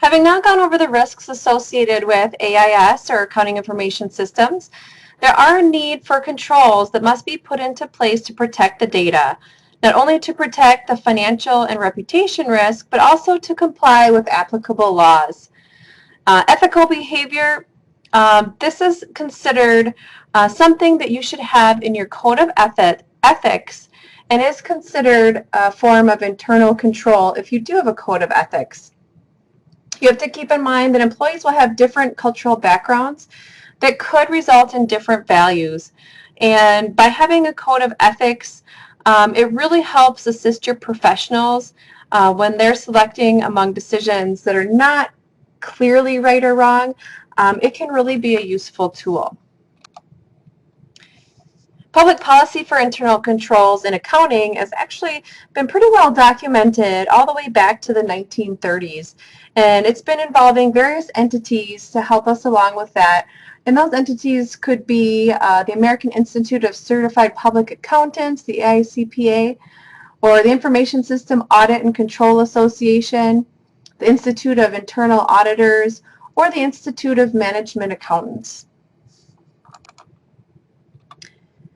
Having now gone over the risks associated with AIS, or accounting information systems, there are a need for controls that must be put into place to protect the data, not only to protect the financial and reputation risk, but also to comply with applicable laws. Ethical behavior, this is considered something that you should have in your code of ethics, and is considered a form of internal control if you do have a code of ethics. You have to keep in mind that employees will have different cultural backgrounds that could result in different values. And by having a code of ethics, it really helps assist your professionals when they're selecting among decisions that are not clearly right or wrong. It can really be a useful tool. Public policy for internal controls in accounting has actually been pretty well documented all the way back to the 1930s. And it's been involving various entities to help us along with that. And those entities could be the American Institute of Certified Public Accountants, the AICPA, or the Information System Audit and Control Association, the Institute of Internal Auditors, or the Institute of Management Accountants.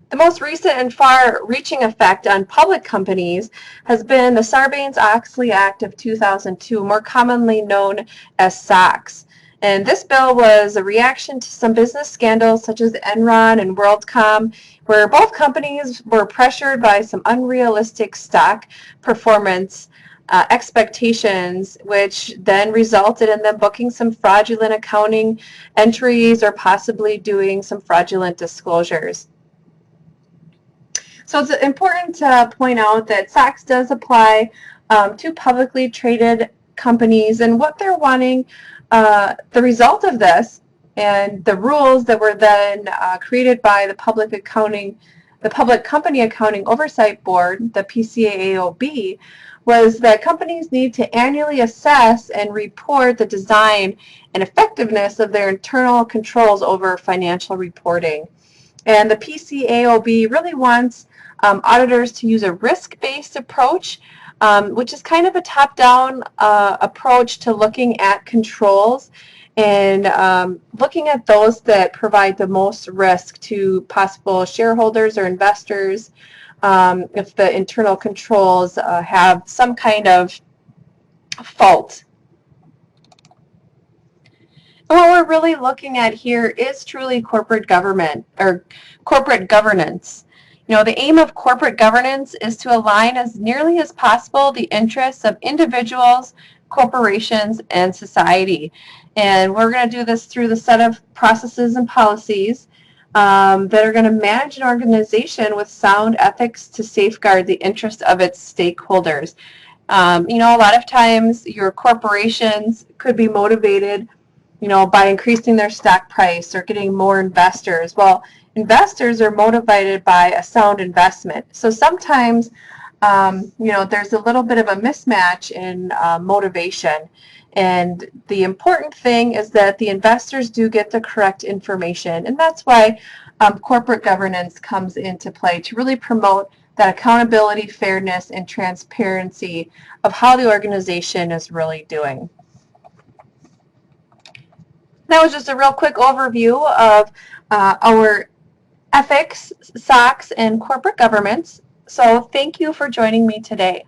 The most recent and far-reaching effect on public companies has been the Sarbanes-Oxley Act of 2002, more commonly known as SOX. And this bill was a reaction to some business scandals such as Enron and WorldCom, where both companies were pressured by some unrealistic stock performance expectations, which then resulted in them booking some fraudulent accounting entries or possibly doing some fraudulent disclosures. So it's important to point out that SOX does apply to publicly traded companies, and what they're wanting, the result of this and the rules that were then created by the Public Company Accounting Oversight Board, the PCAOB, was that companies need to annually assess and report the design and effectiveness of their internal controls over financial reporting. And the PCAOB really wants auditors to use a risk-based approach, which is kind of a top-down approach to looking at controls and looking at those that provide the most risk to possible shareholders or investors if the internal controls have some kind of fault. And what we're really looking at here is truly corporate government or corporate governance. The aim of corporate governance is to align as nearly as possible the interests of individuals, corporations, and society. And we're going to do this through the set of processes and policies that are going to manage an organization with sound ethics to safeguard the interest of its stakeholders. A lot of times your corporations could be motivated by increasing their stock price or getting more investors. Well, investors are motivated by a sound investment. So sometimes, there's a little bit of a mismatch in motivation. And the important thing is that the investors do get the correct information. And that's why corporate governance comes into play, to really promote that accountability, fairness, and transparency of how the organization is really doing. That was just a real quick overview of our ethics, SOX, and corporate governance. So thank you for joining me today.